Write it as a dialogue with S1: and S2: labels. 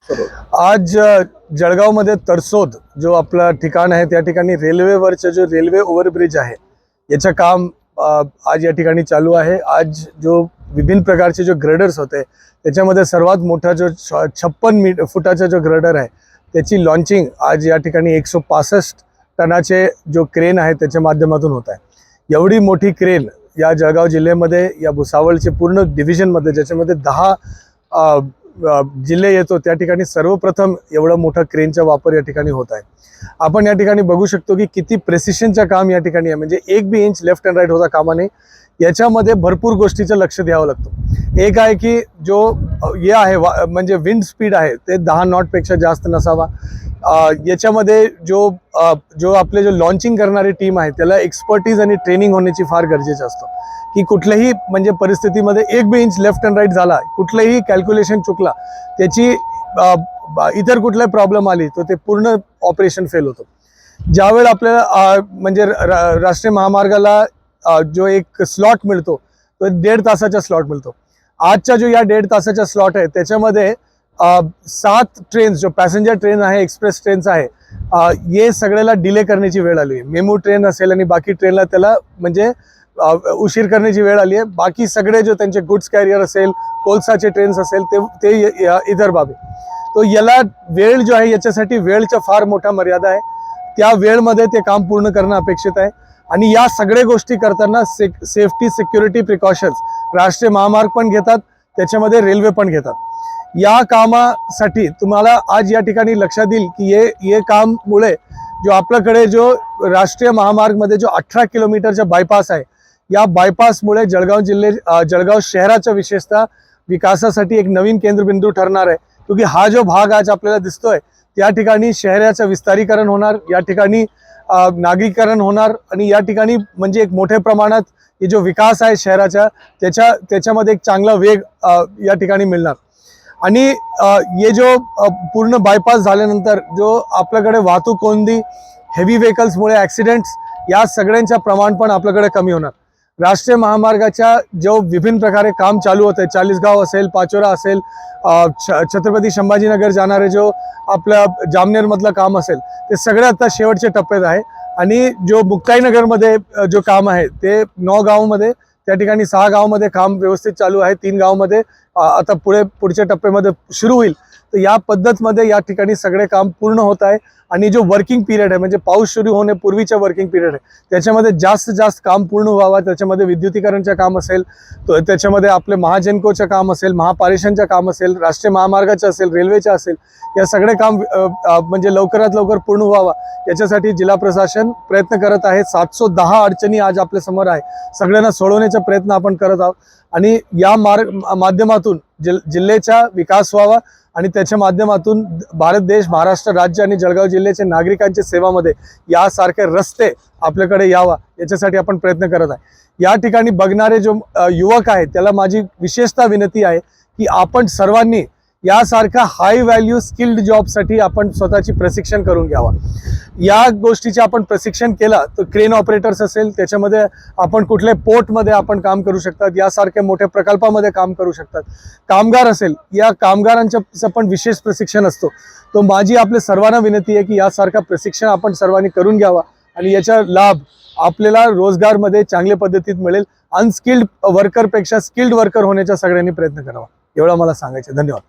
S1: आज जळगावमध्ये तरसोद जो आपला ठिकाण आहे त्या ठिकाणी रेल्वेवरचं जो रेल्वे ओव्हरब्रिज आहे याचं काम आज या ठिकाणी चालू आहे। आज जो विभिन्न प्रकारचे जो ग्रेडर्स होते त्याच्यामध्ये सर्वात मोठा जो 56 फुटाचा जो ग्रेडर आहे त्याची लॉन्चिंग आज या ठिकाणी 165 टनाचे जो क्रेन आहे त्याच्या माध्यमातून होत आहे। एवढी मोठी क्रेन या जळगाव जिल्ह्यामध्ये या भुसावळचे पूर्ण डिव्हिजनमध्ये ज्याच्यामध्ये 10 जिल्हे येतो त्या ठिकाणी सर्वप्रथम एवढा मोठा क्रेनचा वापर या ठिकाणी होत आहे। आपण या ठिकाणी बघू शकतो की किती प्रेसिशनचं काम या ठिकाणी आहे, म्हणजे एक बी इंच लेफ्ट अँड राईट होता कामा नये। याच्यामध्ये भरपूर गोष्टीचं लक्ष द्यावं लागतं। एक आहे की जो हे आहे म्हणजे विंड स्पीड आहे ते 10 नॉटपेक्षा जास्त नसावा। याच्यामध्ये जो आपले जो लॉन्चिंग करणारी टीम आहे त्याला एक्सपर्टीज आणि ट्रेनिंग होण्याची फार गरजेचं असतं की कुठल्याही म्हणजे परिस्थितीमध्ये एक बी इंच लेफ्ट अँड राईट झाला, कुठलंही कॅल्क्युलेशन चुकला, त्याची इतर कुठलाही प्रॉब्लेम आली तर ते पूर्ण ऑपरेशन फेल होतं। ज्यावेळेला आपल्याला म्हणजे राष्ट्रीय महामार्गाला जो एक स्लॉट मिळतो तो 1.5 तासाचा स्लॉट मिळतो। आजचा जो या 1.5 तासाचा स्लॉट आहे त्याच्यामध्ये 7 ट्रेन्स जो पॅसेंजर ट्रेन आहे, एक्सप्रेस ट्रेन्स आहे, हे सगळ्याला डिले करण्याची वेळ आली आहे। मेमू ट्रेन असेल आणि बाकी ट्रेनला त्याला म्हणजे उशीर करण्याची वेळ आली आहे। बाकी सगळे जो त्यांचे गुड्स कॅरियर असेल, कोळसाचे ट्रेन्स असेल ते इतर बाबी, तो याला वेळ जो आहे याच्यासाठी वेळचा फार मोठा मर्यादा आहे। त्या वेळमध्ये ते काम पूर्ण करणं अपेक्षित आहे आणि या सगळ्या गोष्टी करताना सेफ्टी सिक्युरिटी प्रिकॉशन्स राष्ट्रीय महामार्ग पण घेतात, त्याच्यामध्ये रेल्वे पण घेतात। या कामासाठी तुम्हाला आज या ठिकाणी लक्षात येईल की हे काममुळे जो आपल्याकडे जो राष्ट्रीय महामार्गमध्ये जो 18 किलोमीटरचा बायपास आहे, या बायपासमुळे जळगाव शहराच्या विशेषतः विकासासाठी एक नवीन केंद्रबिंदू ठरणार आहे। क्योंकि हा जो भाग आज आपल्याला दिसतोय त्या ठिकाणी शहराचं विस्तारीकरण होणार, या ठिकाणी नागरीकरण होणार आणि या ठिकाणी म्हणजे एक मोठ्या प्रमाणात हे जो विकास आहे शहराचा त्याच्यामध्ये एक चांगला वेग या ठिकाणी मिळणार। आणि हे जो पूर्ण बायपास झाल्यानंतर जो आपल्याकडे वाहतूक कोंडी, हेवी व्हेकल्समुळे ॲक्सिडेंट्स या सगळ्यांचं प्रमाण पण आपल्याकडे कमी होणार। राष्ट्रीय महामार्गाच्या जो विभिन्न प्रकारे काम चालू होते, चाळीसगाव असेल, पाचोरा असेल, छत्रपती संभाजीनगर जाणारे जो आपल्या जामनेरमधलं काम असेल, ते सगळे आता शेवटच्या टप्प्यात आहे। आणि जो मुक्ताईनगरमध्ये जो काम आहे ते 9 गावांमध्ये, त्या ठिकाणी 6 गावांमध्ये काम व्यवस्थित चालू आहे, 3 गावांमध्ये आता पुढच्या टप्प्यामध्ये सुरू होईल। तर या पद्धतमध्ये या ठिकाणी सगळे काम पूर्ण होत आहे आणि जो वर्किंग पिरियड आहे म्हणजे पाऊस सुरू होण्यापूर्वीचा वर्किंग पिरियड आहे त्याच्यामध्ये जास्त काम पूर्ण व्हावा। त्याच्यामध्ये विद्युतीकरणचं काम असेल, तो त्याच्यामध्ये आपले महाजनकोचं काम असेल, महापारेषणचं काम असेल, राष्ट्रीय महामार्गाचं असेल, रेल्वेचं असेल, या सगळे काम म्हणजे लवकरात लवकर पूर्ण व्हावा याच्यासाठी जिल्हा प्रशासन प्रयत्न करत आहे। 710 अडचणी आज आपल्या समोर आहे, सगळ्यांना सोडवण्याचा प्रयत्न आपण करत आहोत आणि या माध्यमातून जिल्ह्याचा विकास व्हावा आणि त्याच्या माध्यमातून भारत देश, महाराष्ट्र राज्य आणि जळगाव जिल्ह्याच्या नागरिकांच्या सेवामध्ये यासारखे रस्ते आपल्याकडे यावा याच्यासाठी आपण प्रयत्न करत आहे। या ठिकाणी बघणारे जो युवक आहेत त्याला माझी विशेषतः विनंती आहे की आपण सर्वांनी यासारखा हाय व्हॅल्यू स्किल्ड जॉबसाठी आपण स्वतःची प्रशिक्षण करून घ्यावा। या गोष्टीचे आपण प्रशिक्षण केलं तर क्रेन ऑपरेटर्स असेल, त्याच्यामध्ये आपण कुठल्या पोर्टमध्ये आपण काम करू शकतात, यासारख्या मोठ्या प्रकल्पामध्ये काम करू शकतात। कामगार असेल, या कामगारांचं पण विशेष प्रशिक्षण असतो। तो माझी आपल्या सर्वांना विनंती आहे की यासारखा प्रशिक्षण आपण सर्वांनी करून घ्यावा आणि याचा लाभ आपल्याला रोजगारमध्ये चांगल्या पद्धतीत मिळेल। अनस्किल्ड वर्करपेक्षा स्किल्ड वर्कर होण्याचा सगळ्यांनी प्रयत्न करावा, एवढा मला सांगायचं। धन्यवाद।